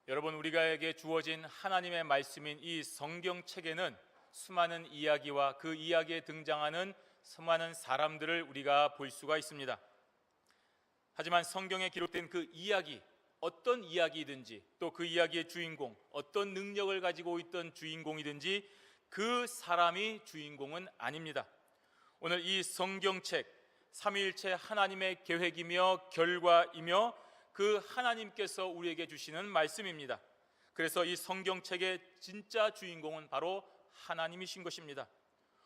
여러분, 우리에게 주어진 하나님의 말씀인 이 성경책에는 수많은 이야기와 그 이야기에 등장하는 수많은 사람들을 우리가 볼 수가 있습니다. 하지만 성경에 기록된 그 이야기, 어떤 이야기든지 또 그 이야기의 주인공, 어떤 능력을 가지고 있던 주인공이든지 그 사람이 주인공은 아닙니다. 오늘 이 성경책, 삼위일체 하나님의 계획이며 결과이며 그 하나님께서 우리에게 주시는 말씀입니다. 그래서 이 성경책의 진짜 주인공은 바로 하나님이신 것입니다.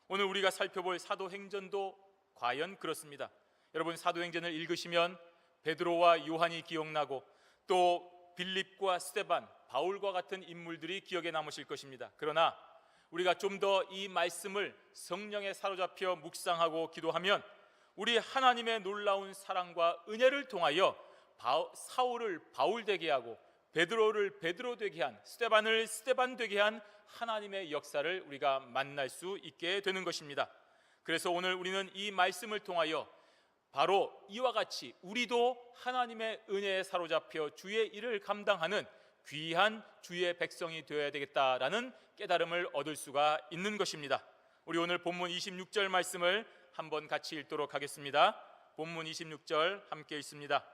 오늘 우리가 살펴볼 사도행전도 과연 그렇습니다. 여러분, 사도행전을 읽으시면 베드로와 요한이 기억나고 또 빌립과 스데반, 바울과 같은 인물들이 기억에 남으실 것입니다. 그러나 우리가 좀 더 이 말씀을 성령에 사로잡혀 묵상하고 기도하면 우리 하나님의 놀라운 사랑과 은혜를 통하여 사울을 바울 되게 하고 베드로를 베드로 되게 한, 스데반을 스데반 되게 한 하나님의 역사를 우리가 만날 수 있게 되는 것입니다. 그래서 오늘 우리는 이 말씀을 통하여 바로 이와 같이 우리도 하나님의 은혜에 사로잡혀 주의 일을 감당하는 귀한 주의 백성이 되어야 되겠다라는 깨달음을 얻을 수가 있는 것입니다. 우리 오늘 본문 26절 말씀을 한번 같이 읽도록 하겠습니다. 본문 26절 함께 읽습니다.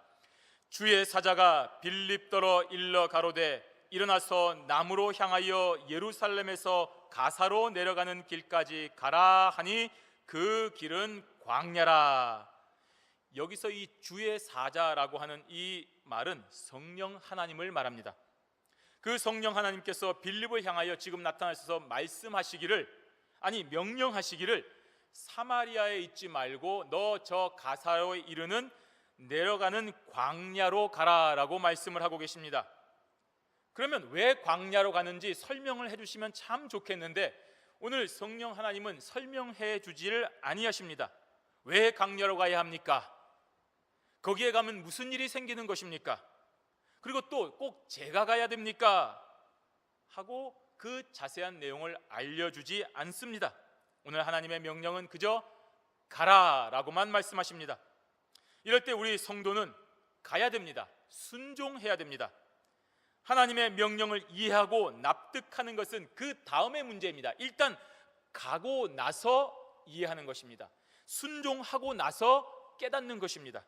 주의 사자가 빌립더러 일러 가로되 일어나서 남으로 향하여 예루살렘에서 가사로 내려가는 길까지 가라 하니 그 길은 광야라. 여기서 이 주의 사자라고 하는 이 말은 성령 하나님을 말합니다. 그 성령 하나님께서 빌립을 향하여 지금 나타나셔서 말씀하시기를, 아니 명령하시기를, 사마리아에 있지 말고 너 저 가사로에 이르는 내려가는 광야로 가라라고 말씀을 하고 계십니다. 그러면 왜 광야로 가는지 설명을 해주시면 참 좋겠는데 오늘 성령 하나님은 설명해 주지를 아니하십니다. 왜 광야로 가야 합니까? 거기에 가면 무슨 일이 생기는 것입니까? 그리고 또 꼭 제가 가야 됩니까? 하고 그 자세한 내용을 알려주지 않습니다. 오늘 하나님의 명령은 그저 가라라고만 말씀하십니다. 이럴 때 우리 성도는 가야 됩니다. 순종해야 됩니다. 하나님의 명령을 이해하고 납득하는 것은 그 다음의 문제입니다. 일단 가고 나서 이해하는 것입니다. 순종하고 나서 깨닫는 것입니다.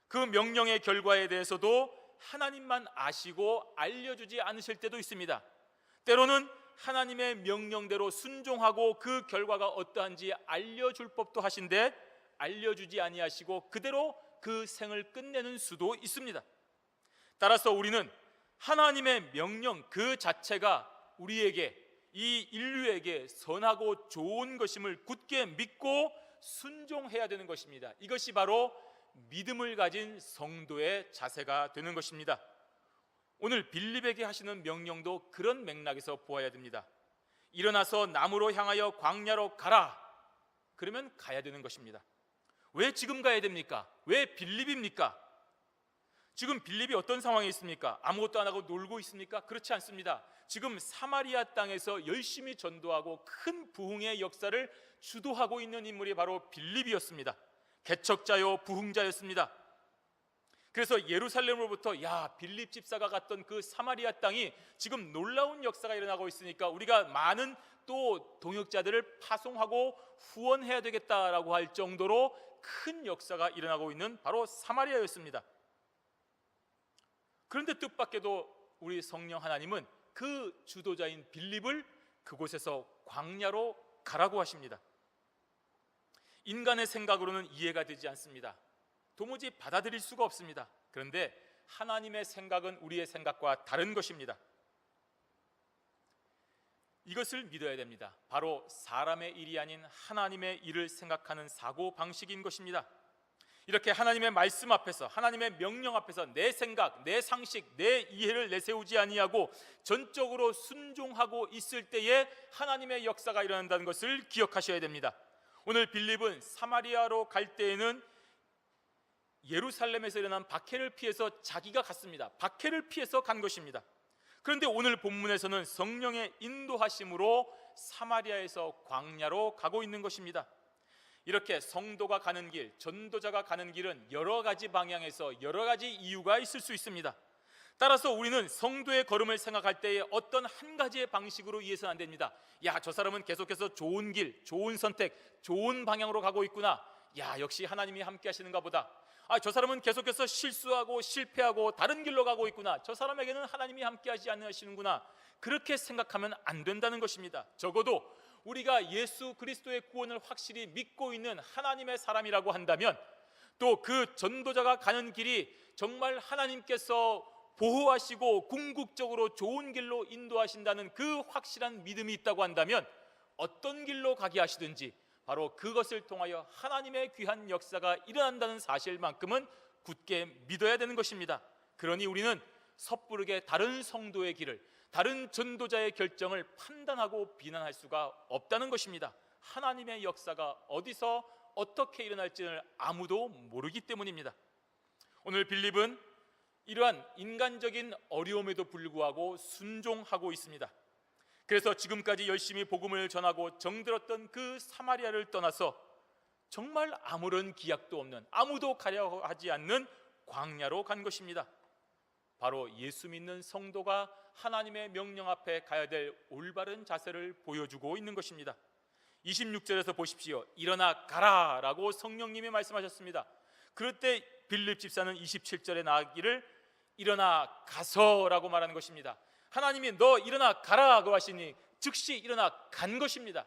그 명령의 결과에 대해서도 하나님만 아시고 알려주지 않으실 때도 있습니다. 때로는 하나님의 명령대로 순종하고 그 결과가 어떠한지 알려줄 법도 하신데 알려주지 아니하시고 그대로 그 생을 끝내는 수도 있습니다. 따라서 우리는 하나님의 명령 그 자체가 우리에게, 이 인류에게 선하고 좋은 것임을 굳게 믿고 순종해야 되는 것입니다. 이것이 바로 믿음을 가진 성도의 자세가 되는 것입니다. 오늘 빌립에게 하시는 명령도 그런 맥락에서 보아야 됩니다. 일어나서 남으로 향하여 광야로 가라. 그러면 가야 되는 것입니다. 왜 지금 가야 됩니까? 왜 빌립입니까? 지금 빌립이 어떤 상황에 있습니까? 아무것도 안 하고 놀고 있습니까? 그렇지 않습니다. 지금 사마리아 땅에서 열심히 전도하고 큰 부흥의 역사를 주도하고 있는 인물이 바로 빌립이었습니다. 개척자요 부흥자였습니다. 그래서 예루살렘으로부터 빌립 집사가 갔던 그 사마리아 땅이 지금 놀라운 역사가 일어나고 있으니까 우리가 많은 또 동역자들을 파송하고 후원해야 되겠다라고 할 정도로 큰 역사가 일어나고 있는 바로 사마리아였습니다. 그런데 뜻밖에도 우리 성령 하나님은 그 주도자인 빌립을 그곳에서 광야로 가라고 하십니다. 인간의 생각으로는 이해가 되지 않습니다. 도무지 받아들일 수가 없습니다. 그런데 하나님의 생각은 우리의 생각과 다른 것입니다. 이것을 믿어야 됩니다. 바로 사람의 일이 아닌 하나님의 일을 생각하는 사고 방식인 것입니다. 이렇게 하나님의 말씀 앞에서, 하나님의 명령 앞에서 내 생각, 내 상식, 내 이해를 내세우지 아니하고 전적으로 순종하고 있을 때에 하나님의 역사가 일어난다는 것을 기억하셔야 됩니다. 오늘 빌립은 사마리아로 갈 때에는 예루살렘에서 일어난 박해를 피해서 자기가 갔습니다. 박해를 피해서 간 것입니다. 그런데 오늘 본문에서는 성령의 인도하심으로 사마리아에서 광야로 가고 있는 것입니다. 이렇게 성도가 가는 길, 전도자가 가는 길은 여러 가지 방향에서 여러 가지 이유가 있을 수 있습니다. 따라서 우리는 성도의 걸음을 생각할 때에 어떤 한 가지의 방식으로 이해해서는 안 됩니다. 야, 저 사람은 계속해서 좋은 길, 좋은 선택, 좋은 방향으로 가고 있구나. 야, 역시 하나님이 함께 하시는가 보다. 아, 저 사람은 계속해서 실수하고 실패하고 다른 길로 가고 있구나. 저 사람에게는 하나님이 함께 하지 않으시는구나. 그렇게 생각하면 안 된다는 것입니다. 적어도 우리가 예수 그리스도의 구원을 확실히 믿고 있는 하나님의 사람이라고 한다면, 또 그 전도자가 가는 길이 정말 하나님께서 보호하시고 궁극적으로 좋은 길로 인도하신다는 그 확실한 믿음이 있다고 한다면, 어떤 길로 가게 하시든지 바로 그것을 통하여 하나님의 귀한 역사가 일어난다는 사실만큼은 굳게 믿어야 되는 것입니다. 그러니 우리는 섣부르게 다른 성도의 길을, 다른 전도자의 결정을 판단하고 비난할 수가 없다는 것입니다. 하나님의 역사가 어디서 어떻게 일어날지를 아무도 모르기 때문입니다. 오늘 빌립은 이러한 인간적인 어려움에도 불구하고 순종하고 있습니다. 그래서 지금까지 열심히 복음을 전하고 정들었던 그 사마리아를 떠나서 정말 아무런 기약도 없는, 아무도 가려 하지 않는 광야로 간 것입니다. 바로 예수 믿는 성도가 하나님의 명령 앞에 가야 될 올바른 자세를 보여주고 있는 것입니다. 26절에서 보십시오. 일어나 가라 라고 성령님이 말씀하셨습니다. 그럴 때 빌립 집사는 27절에 나아가기를 일어나 가서라고 말하는 것입니다. 하나님이 너 일어나 가라고 하시니 즉시 일어나 간 것입니다.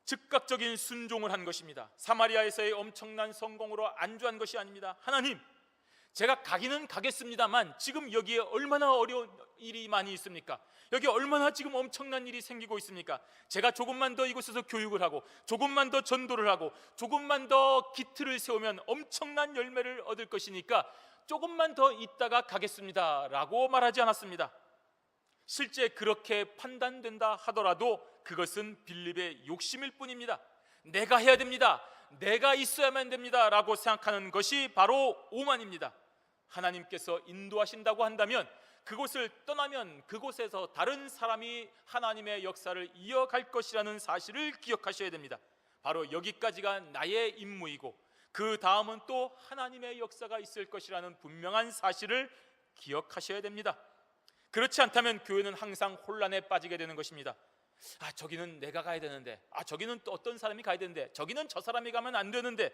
즉각적인 순종을 한 것입니다. 사마리아에서의 엄청난 성공으로 안주한 것이 아닙니다. 하나님, 제가 가기는 가겠습니다만 지금 여기에 얼마나 어려운 일이 많이 있습니까? 여기 얼마나 지금 엄청난 일이 생기고 있습니까? 제가 조금만 더 이곳에서 교육을 하고 조금만 더 전도를 하고 조금만 더 기틀을 세우면 엄청난 열매를 얻을 것이니까 조금만 더 있다가 가겠습니다 라고 말하지 않았습니다. 실제 그렇게 판단된다 하더라도 그것은 빌립의 욕심일 뿐입니다. 내가 해야 됩니다, 내가 있어야만 됩니다 라고 생각하는 것이 바로 오만입니다. 하나님께서 인도하신다고 한다면 그곳을 떠나면 그곳에서 다른 사람이 하나님의 역사를 이어갈 것이라는 사실을 기억하셔야 됩니다. 바로 여기까지가 나의 임무이고 그 다음은 또 하나님의 역사가 있을 것이라는 분명한 사실을 기억하셔야 됩니다. 그렇지 않다면 교회는 항상 혼란에 빠지게 되는 것입니다. 아, 저기는 내가 가야 되는데, 아, 저기는 또 어떤 사람이 가야 되는데, 저기는 저 사람이 가면 안 되는데,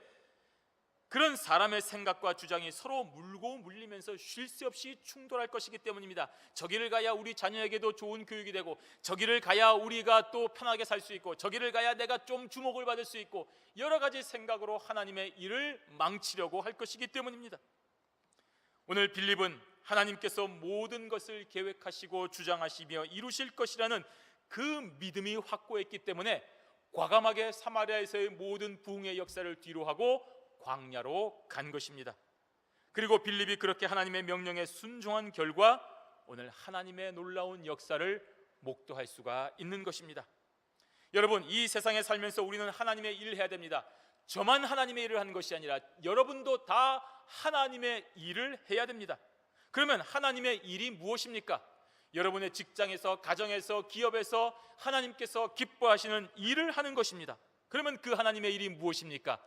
그런 사람의 생각과 주장이 서로 물고 물리면서 쉴 새 없이 충돌할 것이기 때문입니다. 저기를 가야 우리 자녀에게도 좋은 교육이 되고, 저기를 가야 우리가 또 편하게 살 수 있고, 저기를 가야 내가 좀 주목을 받을 수 있고, 여러 가지 생각으로 하나님의 일을 망치려고 할 것이기 때문입니다. 오늘 빌립은 하나님께서 모든 것을 계획하시고 주장하시며 이루실 것이라는 그 믿음이 확고했기 때문에 과감하게 사마리아에서의 모든 부흥의 역사를 뒤로하고 광야로 간 것입니다. 그리고 빌립이 그렇게 하나님의 명령에 순종한 결과 오늘 하나님의 놀라운 역사를 목도할 수가 있는 것입니다. 여러분, 이 세상에 살면서 우리는 하나님의 일을 해야 됩니다. 저만 하나님의 일을 하는 것이 아니라 여러분도 다 하나님의 일을 해야 됩니다. 그러면 하나님의 일이 무엇입니까? 여러분의 직장에서, 가정에서, 기업에서 하나님께서 기뻐하시는 일을 하는 것입니다. 그러면 그 하나님의 일이 무엇입니까?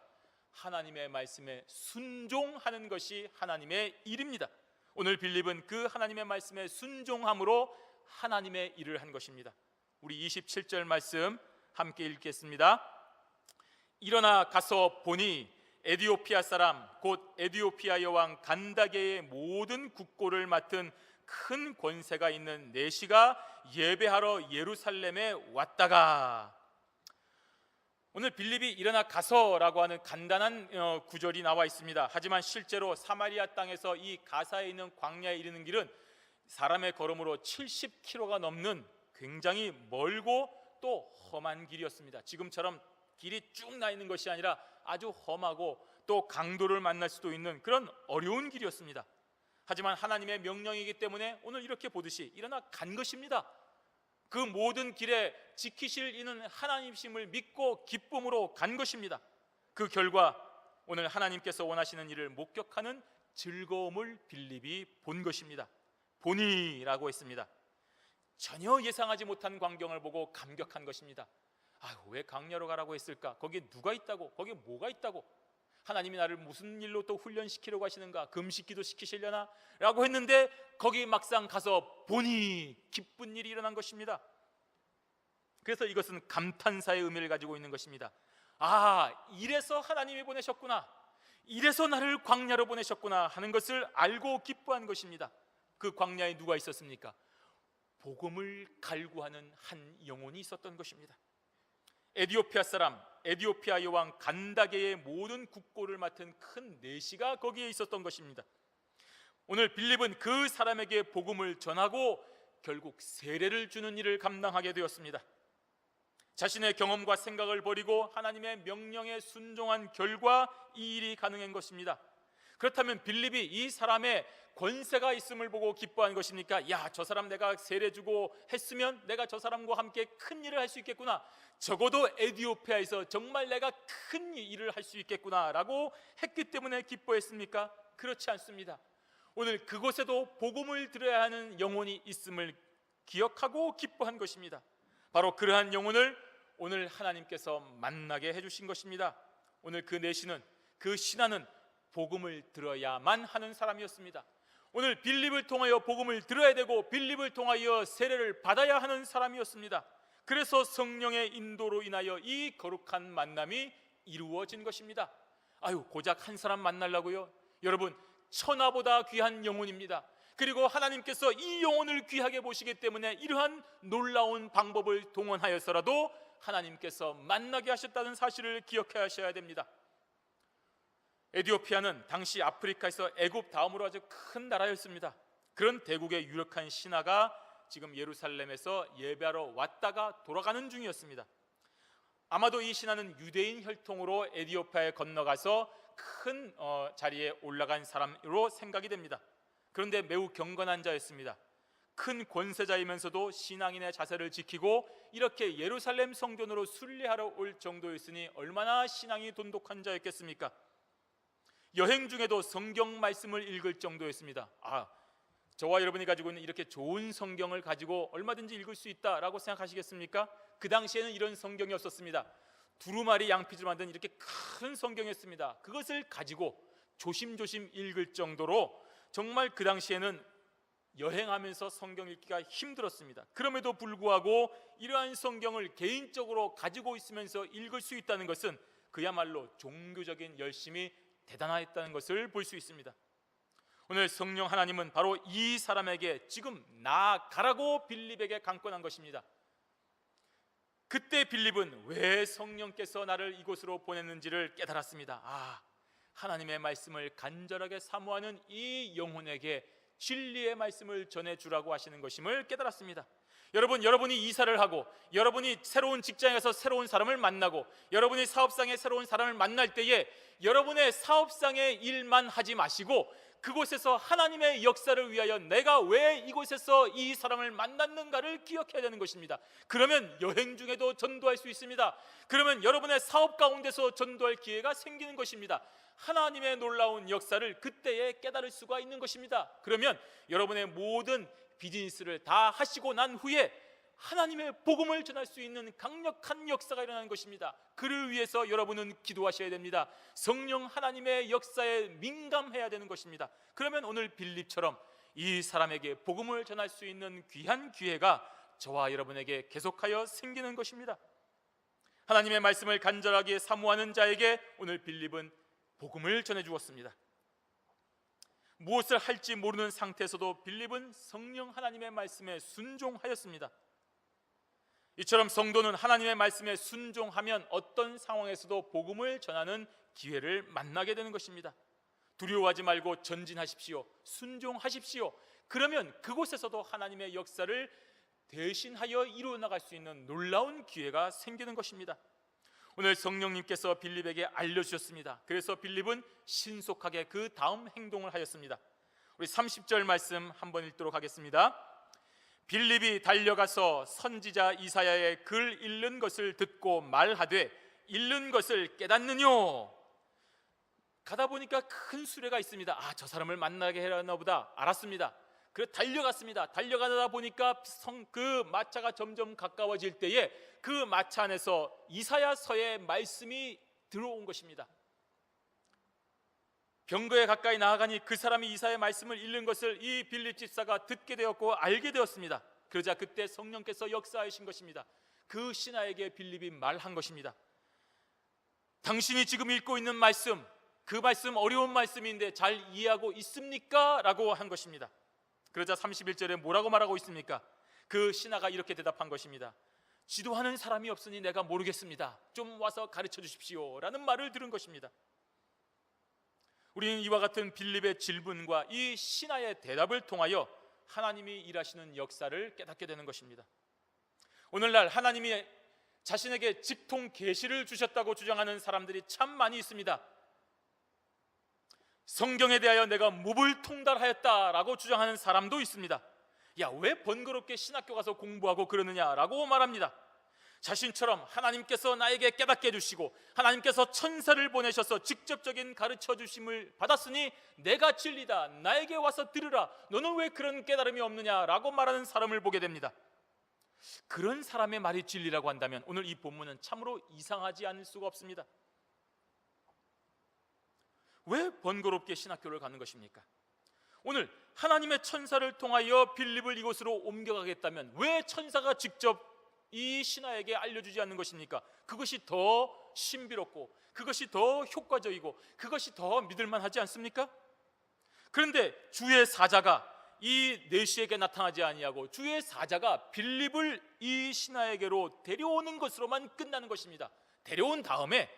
하나님의 말씀에 순종하는 것이 하나님의 일입니다. 오늘 빌립은 그 하나님의 말씀에 순종함으로 하나님의 일을 한 것입니다. 우리 27절 말씀 함께 읽겠습니다. 일어나 가서 보니 에디오피아 사람 곧 에디오피아 여왕 간다게의 모든 국고를 맡은 큰 권세가 있는 내시가 예배하러 예루살렘에 왔다가, 오늘 빌립이 일어나 가서라고 하는 간단한 구절이 나와 있습니다. 하지만 실제로 사마리아 땅에서 이 가사에 있는 광야에 이르는 길은 사람의 걸음으로 70km가 넘는 굉장히 멀고 또 험한 길이었습니다. 지금처럼 길이 쭉 나 있는 것이 아니라 아주 험하고 또 강도를 만날 수도 있는 그런 어려운 길이었습니다. 하지만 하나님의 명령이기 때문에 오늘 이렇게 보듯이 일어나 간 것입니다. 그 모든 길에 지키실 이는 하나님심을 믿고 기쁨으로 간 것입니다. 그 결과 오늘 하나님께서 원하시는 일을 목격하는 즐거움을 빌립이 본 것입니다. 보니라고 했습니다. 전혀 예상하지 못한 광경을 보고 감격한 것입니다. 왜 광야로 가라고 했을까? 거기에 누가 있다고? 거기에 뭐가 있다고? 하나님이 나를 무슨 일로 또 훈련시키려고 하시는가, 금식기도 시키시려나 라고 했는데 거기 막상 가서 보니 기쁜 일이 일어난 것입니다. 그래서 이것은 감탄사의 의미를 가지고 있는 것입니다. 아, 이래서 하나님이 보내셨구나, 이래서 나를 광야로 보내셨구나 하는 것을 알고 기뻐한 것입니다. 그 광야에 누가 있었습니까? 복음을 갈구하는 한 영혼이 있었던 것입니다. 에디오피아 사람, 에디오피아 여왕 간다게의 모든 국고를 맡은 큰 내시가 거기에 있었던 것입니다. 오늘 빌립은 그 사람에게 복음을 전하고 결국 세례를 주는 일을 감당하게 되었습니다. 자신의 경험과 생각을 버리고 하나님의 명령에 순종한 결과 이 일이 가능한 것입니다. 그렇다면 빌립이 이 사람의 권세가 있음을 보고 기뻐한 것입니까? 야, 저 사람 내가 세례 주고 했으면 내가 저 사람과 함께 큰 일을 할 수 있겠구나, 적어도 에디오피아에서 정말 내가 큰 일을 할 수 있겠구나 라고 했기 때문에 기뻐했습니까? 그렇지 않습니다. 오늘 그곳에도 복음을 들어야 하는 영혼이 있음을 기억하고 기뻐한 것입니다. 바로 그러한 영혼을 오늘 하나님께서 만나게 해주신 것입니다. 오늘 그 내시는, 그 신하는 복음을 들어야만 하는 사람이었습니다. 오늘 빌립을 통하여 복음을 들어야 되고 빌립을 통하여 세례를 받아야 하는 사람이었습니다. 그래서 성령의 인도로 인하여 이 거룩한 만남이 이루어진 것입니다. 아유, 고작 한 사람 만나려고요? 여러분, 천하보다 귀한 영혼입니다. 그리고 하나님께서 이 영혼을 귀하게 보시기 때문에 이러한 놀라운 방법을 동원하여서라도 하나님께서 만나게 하셨다는 사실을 기억해야 하셔야 됩니다. 에디오피아는 당시 아프리카에서 애굽 다음으로 아주 큰 나라였습니다. 그런 대국의 유력한 신하가 지금 예루살렘에서 예배하러 왔다가 돌아가는 중이었습니다. 아마도 이 신하는 유대인 혈통으로 에디오피아에 건너가서 큰 자리에 올라간 사람으로 생각이 됩니다. 그런데 매우 경건한 자였습니다. 큰 권세자이면서도 신앙인의 자세를 지키고 이렇게 예루살렘 성전으로 순례하러 올 정도였으니 얼마나 신앙이 돈독한 자였겠습니까? 여행 중에도 성경 말씀을 읽을 정도였습니다. 저와 여러분이 가지고 있는 이렇게 좋은 성경을 가지고 얼마든지 읽을 수 있다라고 생각하시겠습니까? 그 당시에는 이런 성경이 없었습니다. 두루마리 양피지로 만든 이렇게 큰 성경이었습니다. 그것을 가지고 조심조심 읽을 정도로 정말 그 당시에는 여행하면서 성경 읽기가 힘들었습니다. 그럼에도 불구하고 이러한 성경을 개인적으로 가지고 있으면서 읽을 수 있다는 것은 그야말로 종교적인 열심이 대단했다는 것을 볼 수 있습니다. 오늘 성령 하나님은 바로 이 사람에게 지금 나아가라고 빌립에게 강권한 것입니다. 그때 빌립은 왜 성령께서 나를 이곳으로 보냈는지를 깨달았습니다. 하나님의 말씀을 간절하게 사모하는 이 영혼에게 진리의 말씀을 전해주라고 하시는 것임을 깨달았습니다. 여러분이 이사를 하고 여러분이 새로운 직장에서 새로운 사람을 만나고 여러분이 사업상에 새로운 사람을 만날 때에 여러분의 사업상의 일만 하지 마시고 그곳에서 하나님의 역사를 위하여 내가 왜 이곳에서 이 사람을 만났는가를 기억해야 되는 것입니다. 그러면 여행 중에도 전도할 수 있습니다. 그러면 여러분의 사업 가운데서 전도할 기회가 생기는 것입니다. 하나님의 놀라운 역사를 그때에 깨달을 수가 있는 것입니다. 그러면 여러분의 모든 비즈니스를 다 하시고 난 후에 하나님의 복음을 전할 수 있는 강력한 역사가 일어나는 것입니다. 그를 위해서 여러분은 기도하셔야 됩니다. 성령 하나님의 역사에 민감해야 되는 것입니다. 그러면 오늘 빌립처럼 이 사람에게 복음을 전할 수 있는 귀한 기회가 저와 여러분에게 계속하여 생기는 것입니다. 하나님의 말씀을 간절하게 사모하는 자에게 오늘 빌립은 복음을 전해 주었습니다. 무엇을 할지 모르는 상태에서도 빌립은 성령 하나님의 말씀에 순종하였습니다. 이처럼 성도는 하나님의 말씀에 순종하면 어떤 상황에서도 복음을 전하는 기회를 만나게 되는 것입니다. 두려워하지 말고 전진하십시오. 순종하십시오. 그러면 그곳에서도 하나님의 역사를 대신하여 이루어 나갈 수 있는 놀라운 기회가 생기는 것입니다. 오늘 성령님께서 빌립에게 알려주셨습니다. 그래서 빌립은 신속하게 그 다음 행동을 하였습니다. 우리 30절 말씀 한번 읽도록 하겠습니다. 빌립이 달려가서 선지자 이사야의 글 읽는 것을 듣고 말하되 읽는 것을 깨닫느뇨. 가다 보니까 큰 수레가 있습니다. 저 사람을 만나게 해라나 보다 알았습니다. 그래서 달려갔습니다. 달려가다 보니까 그 마차가 점점 가까워질 때에 그 마차 안에서 이사야서의 말씀이 들어온 것입니다. 병거에 가까이 나아가니 그 사람이 이사야의 말씀을 읽는 것을 이 빌립 집사가 듣게 되었고 알게 되었습니다. 그러자 그때 성령께서 역사하신 것입니다. 그 신하에게 빌립이 말한 것입니다. 당신이 지금 읽고 있는 말씀, 그 말씀 어려운 말씀인데 잘 이해하고 있습니까? 라고 한 것입니다. 그러자 31절에 뭐라고 말하고 있습니까? 그 신하가 이렇게 대답한 것입니다. 지도하는 사람이 없으니 내가 모르겠습니다. 좀 와서 가르쳐 주십시오 라는 말을 들은 것입니다. 우리는 이와 같은 빌립의 질문과 이 신하의 대답을 통하여 하나님이 일하시는 역사를 깨닫게 되는 것입니다. 오늘날 하나님이 자신에게 직통 계시를 주셨다고 주장하는 사람들이 참 많이 있습니다. 성경에 대하여 내가 무불통달하였다라고 주장하는 사람도 있습니다. 야, 왜 번거롭게 신학교 가서 공부하고 그러느냐라고 말합니다. 자신처럼 하나님께서 나에게 깨닫게 해주시고 하나님께서 천사를 보내셔서 직접적인 가르쳐 주심을 받았으니 내가 진리다, 나에게 와서 들으라, 너는 왜 그런 깨달음이 없느냐라고 말하는 사람을 보게 됩니다. 그런 사람의 말이 진리라고 한다면 오늘 이 본문은 참으로 이상하지 않을 수가 없습니다. 왜 번거롭게 신학교를 가는 것입니까? 오늘 하나님의 천사를 통하여 빌립을 이곳으로 옮겨가겠다면 왜 천사가 직접 이 신하에게 알려주지 않는 것입니까? 그것이 더 신비롭고 그것이 더 효과적이고 그것이 더 믿을만하지 않습니까? 그런데 주의 사자가 이 내시에게 나타나지 아니하고 주의 사자가 빌립을 이 신하에게로 데려오는 것으로만 끝나는 것입니다. 데려온 다음에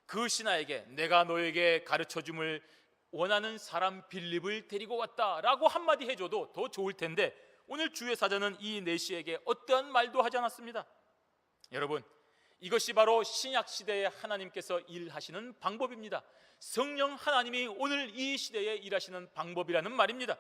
그 신하에게 내가 너에게 가르쳐줌을 원하는 사람 빌립을 데리고 왔다라고 한마디 해줘도 더 좋을 텐데 오늘 주의 사자는 이 내시에게 어떠한 말도 하지 않았습니다. 여러분, 이것이 바로 신약시대에 하나님께서 일하시는 방법입니다. 성령 하나님이 오늘 이 시대에 일하시는 방법이라는 말입니다.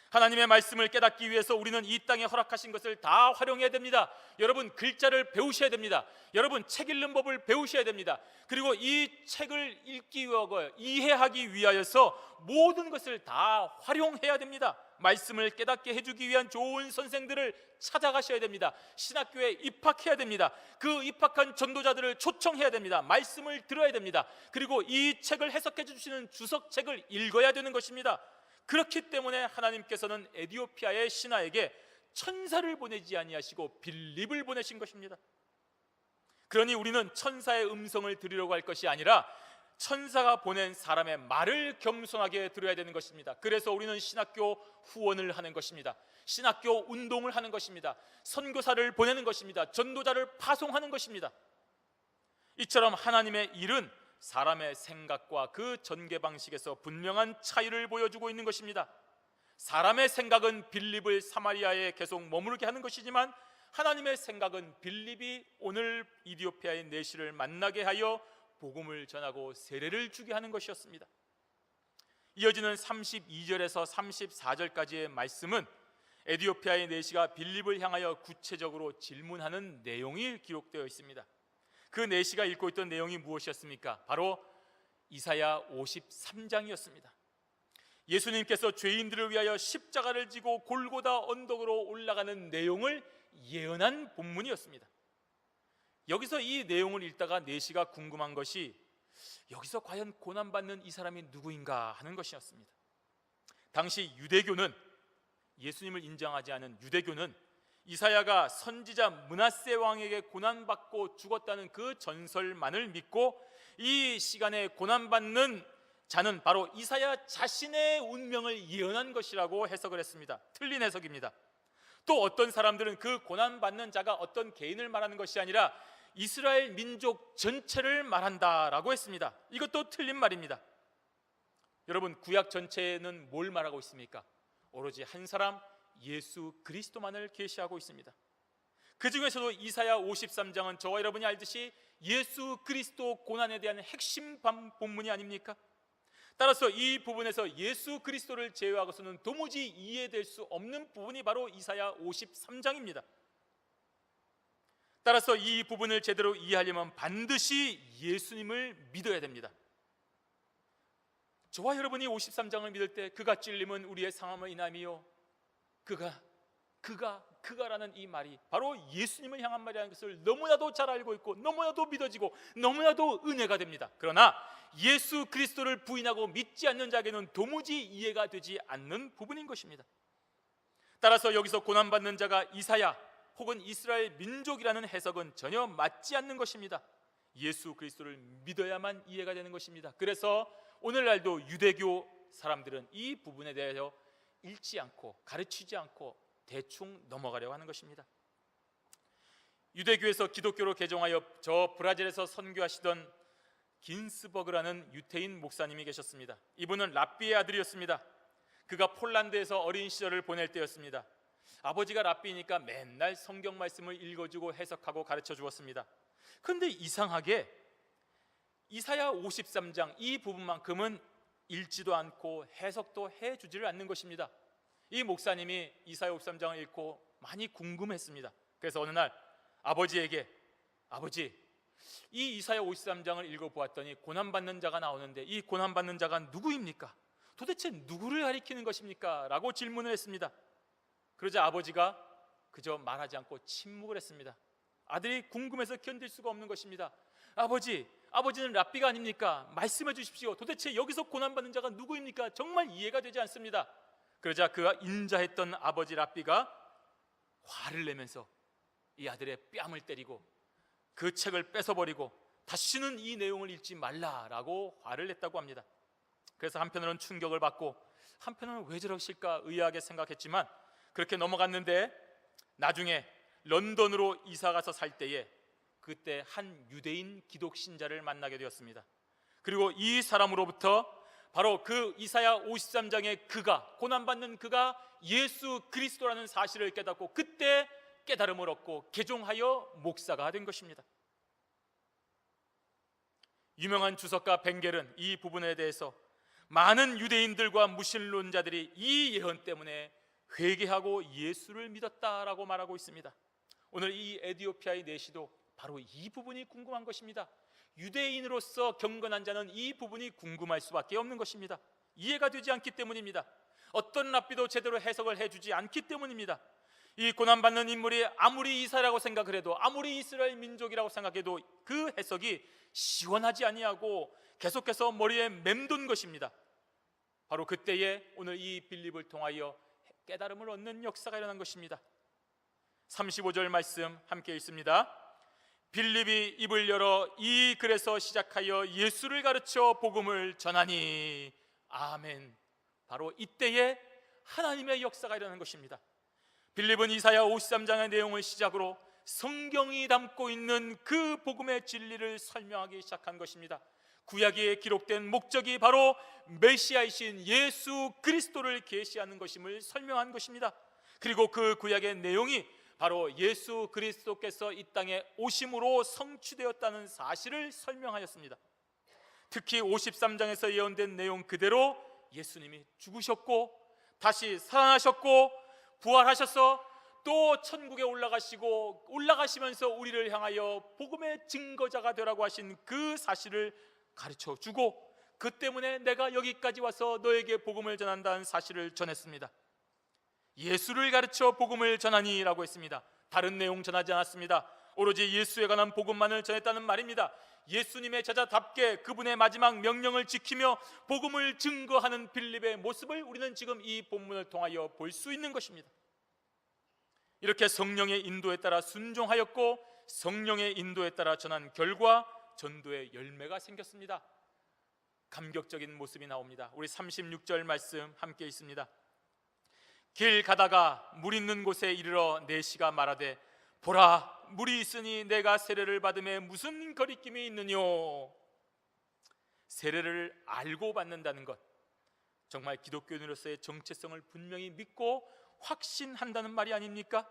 하나님의 말씀을 깨닫기 위해서 우리는 이 땅에 허락하신 것을 다 활용해야 됩니다. 여러분, 글자를 배우셔야 됩니다. 여러분, 책 읽는 법을 배우셔야 됩니다. 그리고 이 책을 읽기 위하여 이해하기 위하여서 모든 것을 다 활용해야 됩니다. 말씀을 깨닫게 해주기 위한 좋은 선생들을 찾아가셔야 됩니다. 신학교에 입학해야 됩니다. 그 입학한 전도자들을 초청해야 됩니다. 말씀을 들어야 됩니다. 그리고 이 책을 해석해 주시는 주석책을 읽어야 되는 것입니다. 그렇기 때문에 하나님께서는 에디오피아의 신하에게 천사를 보내지 아니하시고 빌립을 보내신 것입니다. 그러니 우리는 천사의 음성을 들으려고 할 것이 아니라 천사가 보낸 사람의 말을 겸손하게 들어야 되는 것입니다. 그래서 우리는 신학교 후원을 하는 것입니다. 신학교 운동을 하는 것입니다. 선교사를 보내는 것입니다. 전도자를 파송하는 것입니다. 이처럼 하나님의 일은 사람의 생각과 그 전개 방식에서 분명한 차이를 보여주고 있는 것입니다. 사람의 생각은 빌립을 사마리아에 계속 머무르게 하는 것이지만 하나님의 생각은 빌립이 오늘 이디오피아의 내시를 만나게 하여 복음을 전하고 세례를 주게 하는 것이었습니다. 이어지는 32절에서 34절까지의 말씀은 에디오피아의 내시가 빌립을 향하여 구체적으로 질문하는 내용이 기록되어 있습니다. 그 내시가 읽고 있던 내용이 무엇이었습니까? 바로 이사야 53장이었습니다. 예수님께서 죄인들을 위하여 십자가를 지고 골고다 언덕으로 올라가는 내용을 예언한 본문이었습니다. 여기서 이 내용을 읽다가 내시가 궁금한 것이 여기서 과연 고난받는 이 사람이 누구인가 하는 것이었습니다. 당시 유대교는, 예수님을 인정하지 않은 유대교는 이사야가 선지자 므낫세 왕에게 고난받고 죽었다는 그 전설만을 믿고 이 시간에 고난받는 자는 바로 이사야 자신의 운명을 예언한 것이라고 해석을 했습니다. 틀린 해석입니다. 또 어떤 사람들은 그 고난받는 자가 어떤 개인을 말하는 것이 아니라 이스라엘 민족 전체를 말한다라고 했습니다. 이것도 틀린 말입니다. 여러분, 구약 전체는 뭘 말하고 있습니까? 오로지 한 사람 예수 그리스도만을 계시하고 있습니다. 그 중에서도 이사야 53장은 저와 여러분이 알듯이 예수 그리스도 고난에 대한 핵심 본문이 아닙니까? 따라서 이 부분에서 예수 그리스도를 제외하고서는 도무지 이해될 수 없는 부분이 바로 이사야 53장입니다. 따라서 이 부분을 제대로 이해하려면 반드시 예수님을 믿어야 됩니다. 저와 여러분이 53장을 믿을 때 그가 찔림은 우리의 상함의 인함이요 그가 그가라는 이 말이 바로 예수님을 향한 말이라는 것을 너무나도 잘 알고 있고 너무나도 믿어지고 너무나도 은혜가 됩니다. 그러나 예수 그리스도를 부인하고 믿지 않는 자에게는 도무지 이해가 되지 않는 부분인 것입니다. 따라서 여기서 고난받는 자가 이사야 혹은 이스라엘 민족이라는 해석은 전혀 맞지 않는 것입니다. 예수 그리스도를 믿어야만 이해가 되는 것입니다. 그래서 오늘날도 유대교 사람들은 이 부분에 대해서 읽지 않고 가르치지 않고 대충 넘어가려고 하는 것입니다. 유대교에서 기독교로 개종하여 저 브라질에서 선교하시던 긴스버그라는 유태인 목사님이 계셨습니다. 이분은 랍비의 아들이었습니다. 그가 폴란드에서 어린 시절을 보낼 때였습니다. 아버지가 랍비니까 맨날 성경 말씀을 읽어주고 해석하고 가르쳐 주었습니다. 그런데 이상하게 이사야 53장 이 부분만큼은 읽지도 않고 해석도 해주지를 않는 것입니다. 이 목사님이 이사야 53장을 읽고 많이 궁금했습니다. 그래서 어느 날 아버지에게, 아버지, 이 이사야 53장을 읽어보았더니 고난받는 자가 나오는데 이 고난받는 자가 누구입니까? 도대체 누구를 가리키는 것입니까? 라고 질문을 했습니다. 그러자 아버지가 그저 말하지 않고 침묵을 했습니다. 아들이 궁금해서 견딜 수가 없는 것입니다. 아버지는 랍비가 아닙니까? 말씀해 주십시오. 도대체 여기서 고난받는 자가 누구입니까? 정말 이해가 되지 않습니다. 그러자 그가 인자했던 아버지 랍비가 화를 내면서 이 아들의 뺨을 때리고 그 책을 뺏어버리고 다시는 이 내용을 읽지 말라라고 화를 냈다고 합니다. 그래서 한편으로는 충격을 받고 한편으로는 왜 저러실까 의아하게 생각했지만 그렇게 넘어갔는데 나중에 런던으로 이사가서 살 때에 그때 한 유대인 기독신자를 만나게 되었습니다. 그리고 이 사람으로부터 바로 그 이사야 53장의 그가, 고난받는 그가 예수 그리스도라는 사실을 깨닫고 그때 깨달음을 얻고 개종하여 목사가 된 것입니다. 유명한 주석가 벵겔은 이 부분에 대해서 많은 유대인들과 무신론자들이 이 예언 때문에 회개하고 예수를 믿었다라고 말하고 있습니다. 오늘 이 에티오피아의 내시도 바로 이 부분이 궁금한 것입니다. 유대인으로서 경건한 자는 이 부분이 궁금할 수밖에 없는 것입니다. 이해가 되지 않기 때문입니다. 어떤 랍비도 제대로 해석을 해주지 않기 때문입니다. 이 고난받는 인물이 아무리 이사라고 생각을 해도 아무리 이스라엘 민족이라고 생각해도 그 해석이 시원하지 아니하고 계속해서 머리에 맴돈 것입니다. 바로 그때에 오늘 이 빌립을 통하여 깨달음을 얻는 역사가 일어난 것입니다. 35절 말씀 함께 읽습니다. 빌립이 입을 열어 이 글에서 시작하여 예수를 가르쳐 복음을 전하니 아멘. 바로 이때에 하나님의 역사가 일어나는 것입니다. 빌립은 이사야 53장의 내용을 시작으로 성경이 담고 있는 그 복음의 진리를 설명하기 시작한 것입니다. 구약에 기록된 목적이 바로 메시아이신 예수 그리스도를 계시하는 것임을 설명한 것입니다. 그리고 그 구약의 내용이 바로 예수 그리스도께서 이 땅에 오심으로 성취되었다는 사실을 설명하였습니다. 특히 53장에서 예언된 내용 그대로 예수님이 죽으셨고 다시 살아나셨고 부활하셔서 또 천국에 올라가시면서 우리를 향하여 복음의 증거자가 되라고 하신 그 사실을 가르쳐주고 그 때문에 내가 여기까지 와서 너에게 복음을 전한다는 사실을 전했습니다. 예수를 가르쳐 복음을 전하니 라고 했습니다. 다른 내용 전하지 않았습니다. 오로지 예수에 관한 복음만을 전했다는 말입니다. 예수님의 제자답게 그분의 마지막 명령을 지키며 복음을 증거하는 빌립의 모습을 우리는 지금 이 본문을 통하여 볼 수 있는 것입니다. 이렇게 성령의 인도에 따라 순종하였고 성령의 인도에 따라 전한 결과 전도의 열매가 생겼습니다. 감격적인 모습이 나옵니다. 우리 36절 말씀 함께 있습니다. 길 가다가 물 있는 곳에 이르러 내시가 말하되 보라 물이 있으니 내가 세례를 받음에 무슨 거리낌이 있느뇨. 세례를 알고 받는다는 것, 정말 기독교인으로서의 정체성을 분명히 믿고 확신한다는 말이 아닙니까?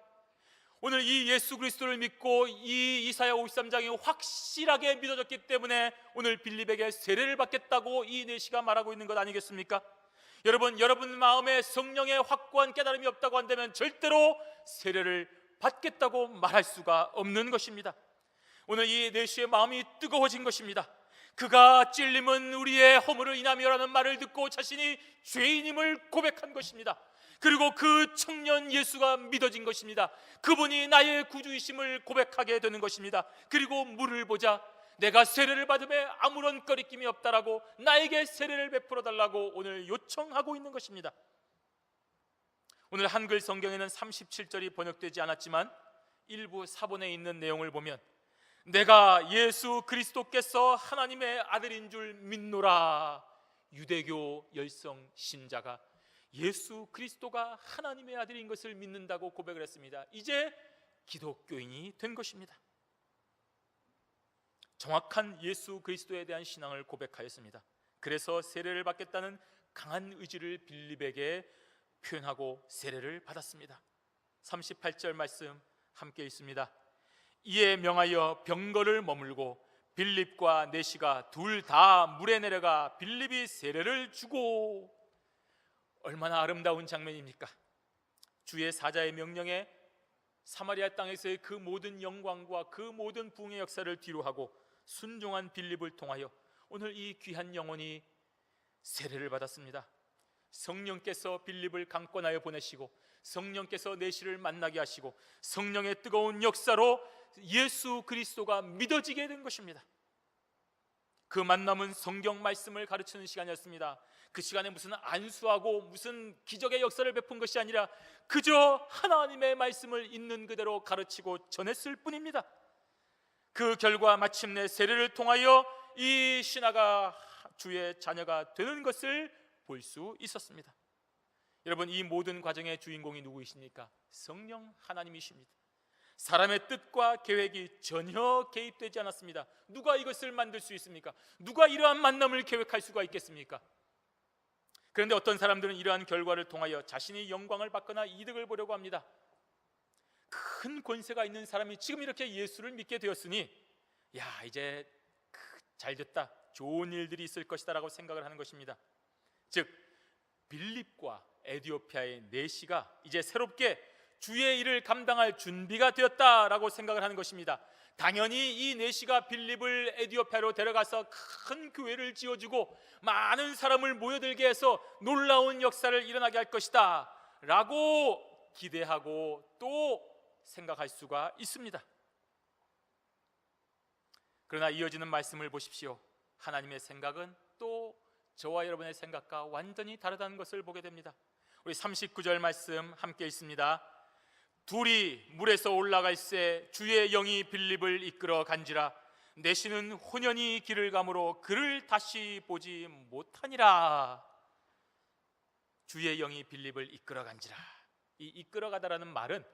오늘 이 예수 그리스도를 믿고 이 이사야 53장이 확실하게 믿어졌기 때문에 오늘 빌립에게 세례를 받겠다고 이 내시가 말하고 있는 것 아니겠습니까? 여러분 마음에 성령의 확고한 깨달음이 없다고 한다면 절대로 세례를 받겠다고 말할 수가 없는 것입니다. 오늘 이 내시의 마음이 뜨거워진 것입니다. 그가 찔림은 우리의 허물을 인하여라는 말을 듣고 자신이 죄인임을 고백한 것입니다. 그리고 그 청년 예수가 믿어진 것입니다. 그분이 나의 구주이심을 고백하게 되는 것입니다. 그리고 물을 보자 내가 세례를 받음에 아무런 거리낌이 없다라고 나에게 세례를 베풀어 달라고 오늘 요청하고 있는 것입니다. 오늘 한글 성경에는 37절이 번역되지 않았지만 일부 사본에 있는 내용을 보면 내가 예수 그리스도께서 하나님의 아들인 줄 믿노라. 유대교 열성 신자가 예수 그리스도가 하나님의 아들인 것을 믿는다고 고백을 했습니다. 이제 기독교인이 된 것입니다. 정확한 예수 그리스도에 대한 신앙을 고백하였습니다. 그래서 세례를 받겠다는 강한 의지를 빌립에게 표현하고 세례를 받았습니다. 38절 말씀 함께 있습니다. 이에 명하여 병거를 머물고 빌립과 내시가 둘 다 물에 내려가 빌립이 세례를 주고. 얼마나 아름다운 장면입니까? 주의 사자의 명령에 사마리아 땅에서의 그 모든 영광과 그 모든 부흥의 역사를 뒤로하고 순종한 빌립을 통하여 오늘 이 귀한 영혼이 세례를 받았습니다. 성령께서 빌립을 강권하여 보내시고 성령께서 내시를 만나게 하시고 성령의 뜨거운 역사로 예수 그리스도가 믿어지게 된 것입니다. 그 만남은 성경 말씀을 가르치는 시간이었습니다. 그 시간에 무슨 안수하고 무슨 기적의 역사를 베푼 것이 아니라 그저 하나님의 말씀을 있는 그대로 가르치고 전했을 뿐입니다. 그 결과 마침내 세례를 통하여 이 신하가 주의 자녀가 되는 것을 볼 수 있었습니다. 여러분, 이 모든 과정의 주인공이 누구이십니까? 성령 하나님이십니다. 사람의 뜻과 계획이 전혀 개입되지 않았습니다. 누가 이것을 만들 수 있습니까? 누가 이러한 만남을 계획할 수가 있겠습니까? 그런데 어떤 사람들은 이러한 결과를 통하여 자신이 영광을 받거나 이득을 보려고 합니다. 큰 권세가 있는 사람이 지금 이렇게 예수를 믿게 되었으니 야, 이제 잘 됐다, 좋은 일들이 있을 것이다 라고 생각을 하는 것입니다. 즉 빌립과 에디오피아의 내시가 이제 새롭게 주의 일을 감당할 준비가 되었다라고 생각을 하는 것입니다. 당연히 이 내시가 빌립을 에디오피아로 데려가서 큰 교회를 지어주고 많은 사람을 모여들게 해서 놀라운 역사를 일어나게 할 것이다 라고 기대하고 또 생각할 수가 있습니다. 그러나 이어지는 말씀을 보십시오. 하나님의 생각은 또 저와 여러분의 생각과 완전히 다르다는 것을 보게 됩니다. 우리 39절 말씀 함께 있습니다. 둘이 물에서 올라갈새 주의 영이 빌립을 이끌어 간지라 내시는 혼연히 길을 가므로 그를 다시 보지 못하니라. 주의 영이 빌립을 이끌어 간지라. 이 이끌어 가다라는 말은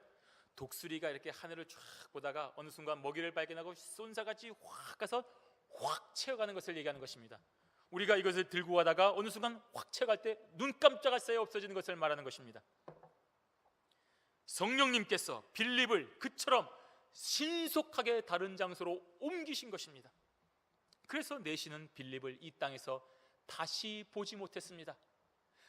독수리가 이렇게 하늘을 쫙 보다가 어느 순간 먹이를 발견하고 쏜사같이 확 가서 확 채워가는 것을 얘기하는 것입니다. 우리가 이것을 들고 가다가 어느 순간 확 채워갈 때 눈 깜짝할 사이에 없어지는 것을 말하는 것입니다. 성령님께서 빌립을 그처럼 신속하게 다른 장소로 옮기신 것입니다. 그래서 내시는 빌립을 이 땅에서 다시 보지 못했습니다.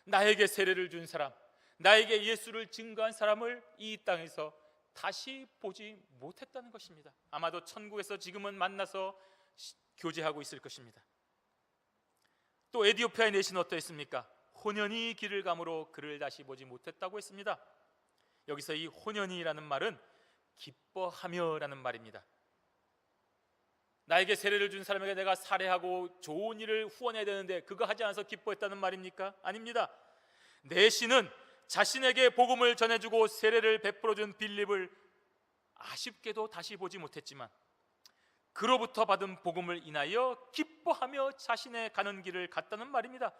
나에게 세례를 준 사람, 나에게 예수를 증거한 사람을 이 땅에서 다시 보지 못했다는 것입니다. 아마도 천국에서 지금은 만나서 교제하고 있을 것입니다. 또 에디오피아의 내시는 어떠했습니까? 혼연히 길을 가므로 그를 다시 보지 못했다고 했습니다. 여기서 이 혼연히라는 말은 기뻐하며 라는 말입니다. 나에게 세례를 준 사람에게 내가 살해하고 좋은 일을 후원해야 되는데 그거 하지 않아서 기뻐했다는 말입니까? 아닙니다. 내시는 자신에게 복음을 전해주고 세례를 베풀어준 빌립을 아쉽게도 다시 보지 못했지만 그로부터 받은 복음을 인하여 기뻐하며 자신의 가는 길을 갔다는 말입니다.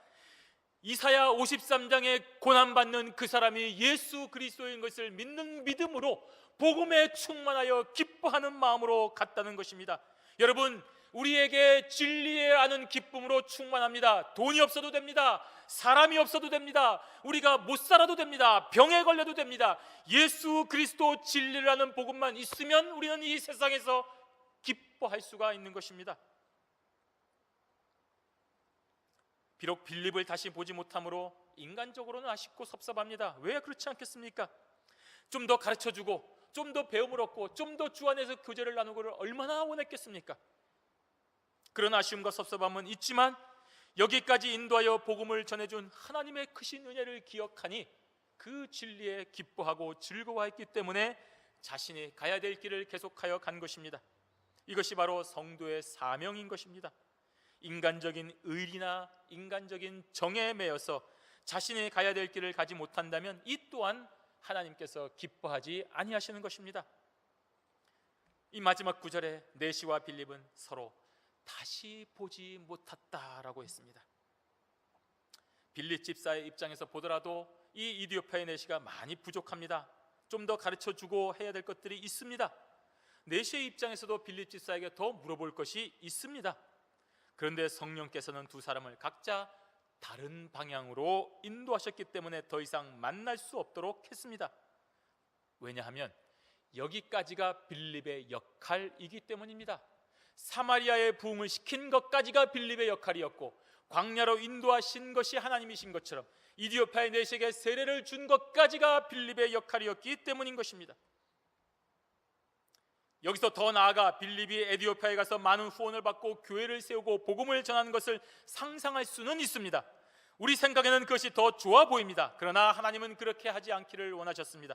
이사야 53장에 고난받는 그 사람이 예수 그리스도인 것을 믿는 믿음으로 복음에 충만하여 기뻐하는 마음으로 갔다는 것입니다. 여러분, 우리에게 진리에 아는 기쁨으로 충만합니다. 돈이 없어도 됩니다. 사람이 없어도 됩니다. 우리가 못 살아도 됩니다. 병에 걸려도 됩니다. 예수 그리스도 진리를 아는 복음만 있으면 우리는 이 세상에서 기뻐할 수가 있는 것입니다. 비록 빌립을 다시 보지 못함으로 인간적으로는 아쉽고 섭섭합니다. 왜 그렇지 않겠습니까? 좀 더 가르쳐주고 좀 더 배움을 얻고 좀 더 주 안에서 교제를 나누고를 얼마나 원했겠습니까? 그런 아쉬움과 섭섭함은 있지만 여기까지 인도하여 복음을 전해준 하나님의 크신 은혜를 기억하니 그 진리에 기뻐하고 즐거워했기 때문에 자신이 가야 될 길을 계속하여 간 것입니다. 이것이 바로 성도의 사명인 것입니다. 인간적인 의리나 인간적인 정에 매여서 자신이 가야 될 길을 가지 못한다면 이 또한 하나님께서 기뻐하지 아니하시는 것입니다. 이 마지막 구절에 내시와 빌립은 서로 다시 보지 못했다라고 했습니다. 빌립 집사의 입장에서 보더라도 이 이디오파의 내시가 많이 부족합니다. 좀 더 가르쳐주고 해야 될 것들이 있습니다. 내시의 입장에서도 빌립 집사에게 더 물어볼 것이 있습니다. 그런데 성령께서는 두 사람을 각자 다른 방향으로 인도하셨기 때문에 더 이상 만날 수 없도록 했습니다. 왜냐하면 여기까지가 빌립의 역할이기 때문입니다. 사마리아의 부흥을 시킨 것까지가 빌립의 역할이었고 광야로 인도하신 것이 하나님이신 것처럼 이디오파의 내시에게 세례를 준 것까지가 빌립의 역할이었기 때문인 것입니다. 여기서 더 나아가 빌립이 에디오파에 가서 많은 후원을 받고 교회를 세우고 복음을 전하는 것을 상상할 수는 있습니다. 우리 생각에는 그것이 더 좋아 보입니다. 그러나 하나님은 그렇게 하지 않기를 원하셨습니다.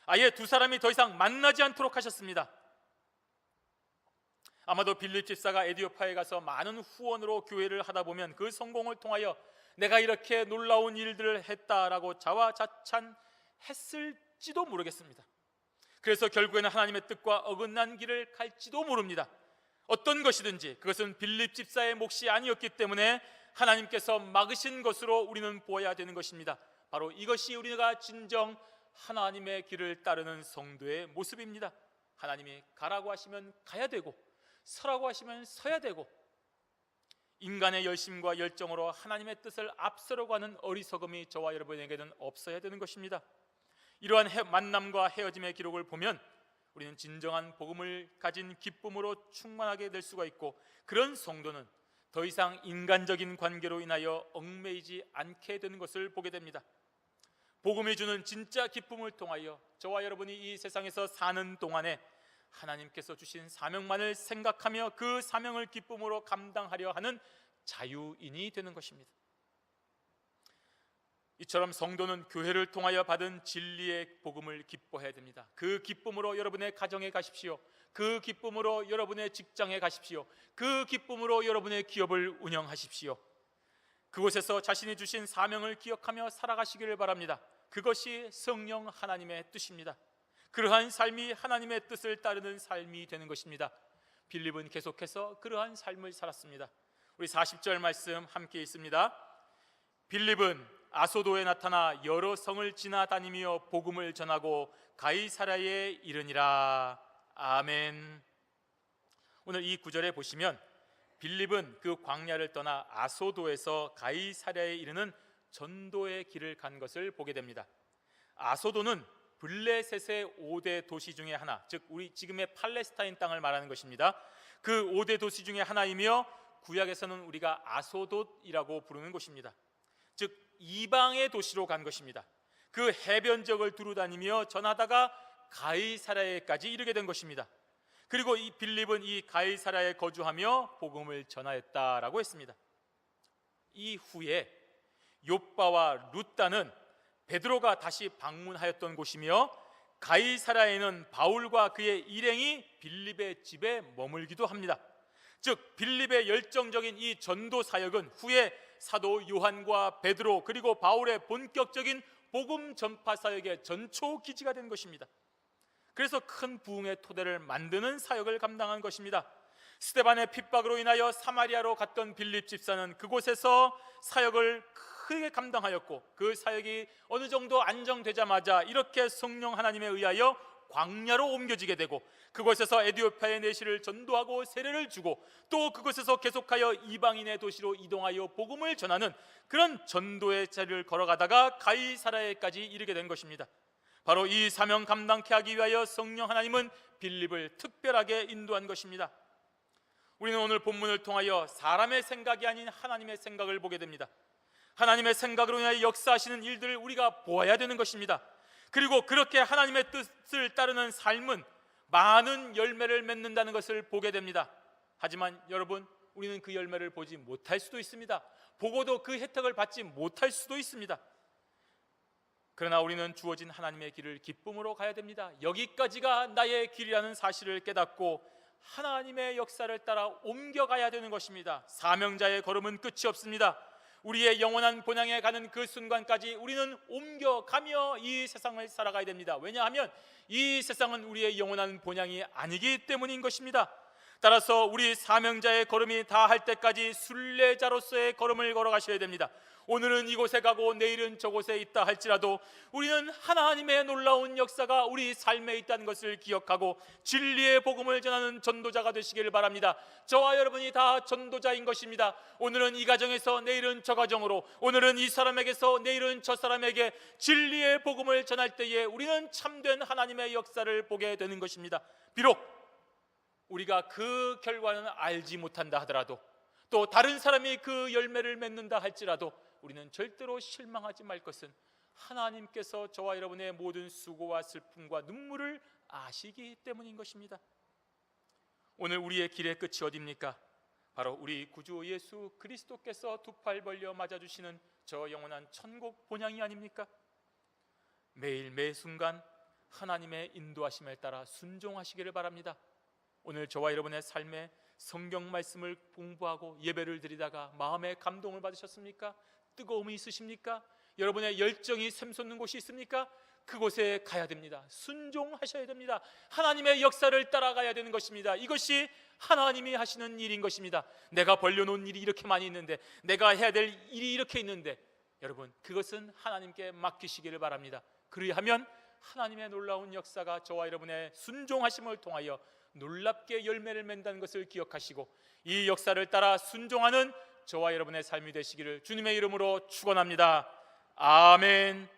아예 두 사람이 더 이상 만나지 않도록 하셨습니다. 아마도 빌립 집사가 에디오파에 가서 많은 후원으로 교회를 하다 보면 그 성공을 통하여 내가 이렇게 놀라운 일들을 했다라고 자화자찬했을지도 모르겠습니다. 그래서 결국에는 하나님의 뜻과 어긋난 길을 갈지도 모릅니다. 어떤 것이든지 그것은 빌립 집사의 몫이 아니었기 때문에 하나님께서 막으신 것으로 우리는 보아야 되는 것입니다. 바로 이것이 우리가 진정 하나님의 길을 따르는 성도의 모습입니다. 하나님이 가라고 하시면 가야 되고 서라고 하시면 서야 되고 인간의 열심과 열정으로 하나님의 뜻을 앞서려고 하는 어리석음이 저와 여러분에게는 없어야 되는 것입니다. 이러한 만남과 헤어짐의 기록을 보면 우리는 진정한 복음을 가진 기쁨으로 충만하게 될 수가 있고 그런 성도는 더 이상 인간적인 관계로 인하여 얽매이지 않게 되는 것을 보게 됩니다. 복음이 주는 진짜 기쁨을 통하여 저와 여러분이 이 세상에서 사는 동안에 하나님께서 주신 사명만을 생각하며 그 사명을 기쁨으로 감당하려 하는 자유인이 되는 것입니다. 이처럼 성도는 교회를 통하여 받은 진리의 복음을 기뻐해야 됩니다. 그 기쁨으로 여러분의 가정에 가십시오. 그 기쁨으로 여러분의 직장에 가십시오. 그 기쁨으로 여러분의 기업을 운영하십시오. 그곳에서 자신이 주신 사명을 기억하며 살아가시기를 바랍니다. 그것이 성령 하나님의 뜻입니다. 그러한 삶이 하나님의 뜻을 따르는 삶이 되는 것입니다. 빌립은 계속해서 그러한 삶을 살았습니다. 우리 40절 말씀 함께 있습니다. 빌립은 아소도에 나타나 여러 성을 지나다니며 복음을 전하고 가이사랴에 이르니라. 아멘. 오늘 이 구절에 보시면 빌립은 그 광야를 떠나 아소도에서 가이사랴에 이르는 전도의 길을 간 것을 보게 됩니다. 아소도는 블레셋의 5대 도시 중에 하나, 즉 우리 지금의 팔레스타인 땅을 말하는 것입니다. 그 5대 도시 중에 하나이며 구약에서는 우리가 아소돗이라고 부르는 곳입니다. 즉 이방의 도시로 간 것입니다. 그 해변 지역을 두루다니며 전하다가 가이사랴에까지 이르게 된 것입니다. 그리고 이 빌립은 이 가이사랴에 거주하며 복음을 전하였다라고 했습니다. 이후에 욥바와 룻다는 베드로가 다시 방문하였던 곳이며 가이사랴에는 바울과 그의 일행이 빌립의 집에 머물기도 합니다. 즉 빌립의 열정적인 이 전도 사역은 후에 사도 요한과 베드로 그리고 바울의 본격적인 복음 전파 사역의 전초 기지가 된 것입니다. 그래서 큰 부흥의 토대를 만드는 사역을 감당한 것입니다. 스데반의 핍박으로 인하여 사마리아로 갔던 빌립 집사는 그곳에서 사역을 크게 감당하였고 그 사역이 어느 정도 안정되자마자 이렇게 성령 하나님에 의하여 광야로 옮겨지게 되고 그곳에서 에디오파의 내시를 전도하고 세례를 주고 또 그곳에서 계속하여 이방인의 도시로 이동하여 복음을 전하는 그런 전도의 자리를 걸어가다가 가이사랴에까지 이르게 된 것입니다. 바로 이 사명 감당케 하기 위하여 성령 하나님은 빌립을 특별하게 인도한 것입니다. 우리는 오늘 본문을 통하여 사람의 생각이 아닌 하나님의 생각을 보게 됩니다. 하나님의 생각으로 인하여 역사하시는 일들을 우리가 보아야 되는 것입니다. 그리고 그렇게 하나님의 뜻을 따르는 삶은 많은 열매를 맺는다는 것을 보게 됩니다. 하지만 여러분, 우리는 그 열매를 보지 못할 수도 있습니다. 보고도 그 혜택을 받지 못할 수도 있습니다. 그러나 우리는 주어진 하나님의 길을 기쁨으로 가야 됩니다. 여기까지가 나의 길이라는 사실을 깨닫고 하나님의 역사를 따라 옮겨가야 되는 것입니다. 사명자의 걸음은 끝이 없습니다. 우리의 영원한 본향에 가는 그 순간까지 우리는 옮겨가며 이 세상을 살아가야 됩니다. 왜냐하면 이 세상은 우리의 영원한 본향이 아니기 때문인 것입니다. 따라서 우리 사명자의 걸음이 다할 때까지 순례자로서의 걸음을 걸어가셔야 됩니다. 오늘은 이곳에 가고 내일은 저곳에 있다 할지라도 우리는 하나님의 놀라운 역사가 우리 삶에 있다는 것을 기억하고 진리의 복음을 전하는 전도자가 되시기를 바랍니다. 저와 여러분이 다 전도자인 것입니다. 오늘은 이 가정에서 내일은 저 가정으로, 오늘은 이 사람에게서 내일은 저 사람에게 진리의 복음을 전할 때에 우리는 참된 하나님의 역사를 보게 되는 것입니다. 비록 우리가 그 결과는 알지 못한다 하더라도, 또 다른 사람이 그 열매를 맺는다 할지라도 우리는 절대로 실망하지 말 것은 하나님께서 저와 여러분의 모든 수고와 슬픔과 눈물을 아시기 때문인 것입니다. 오늘 우리의 길의 끝이 어디입니까? 바로 우리 구주 예수 그리스도께서 두 팔 벌려 맞아주시는 저 영원한 천국 본향이 아닙니까? 매일 매 순간 하나님의 인도하심에 따라 순종하시기를 바랍니다. 오늘 저와 여러분의 삶에 성경 말씀을 공부하고 예배를 드리다가 마음의 감동을 받으셨습니까? 뜨거움이 있으십니까? 여러분의 열정이 샘솟는 곳이 있습니까? 그곳에 가야 됩니다. 순종하셔야 됩니다. 하나님의 역사를 따라가야 되는 것입니다. 이것이 하나님이 하시는 일인 것입니다. 내가 벌려놓은 일이 이렇게 많이 있는데, 내가 해야 될 일이 이렇게 있는데, 여러분 그것은 하나님께 맡기시기를 바랍니다. 그리하면 하나님의 놀라운 역사가 저와 여러분의 순종하심을 통하여 놀랍게 열매를 맺는다는 것을 기억하시고 이 역사를 따라 순종하는 저와 여러분의 삶이 되시기를 주님의 이름으로 축원합니다. 아멘.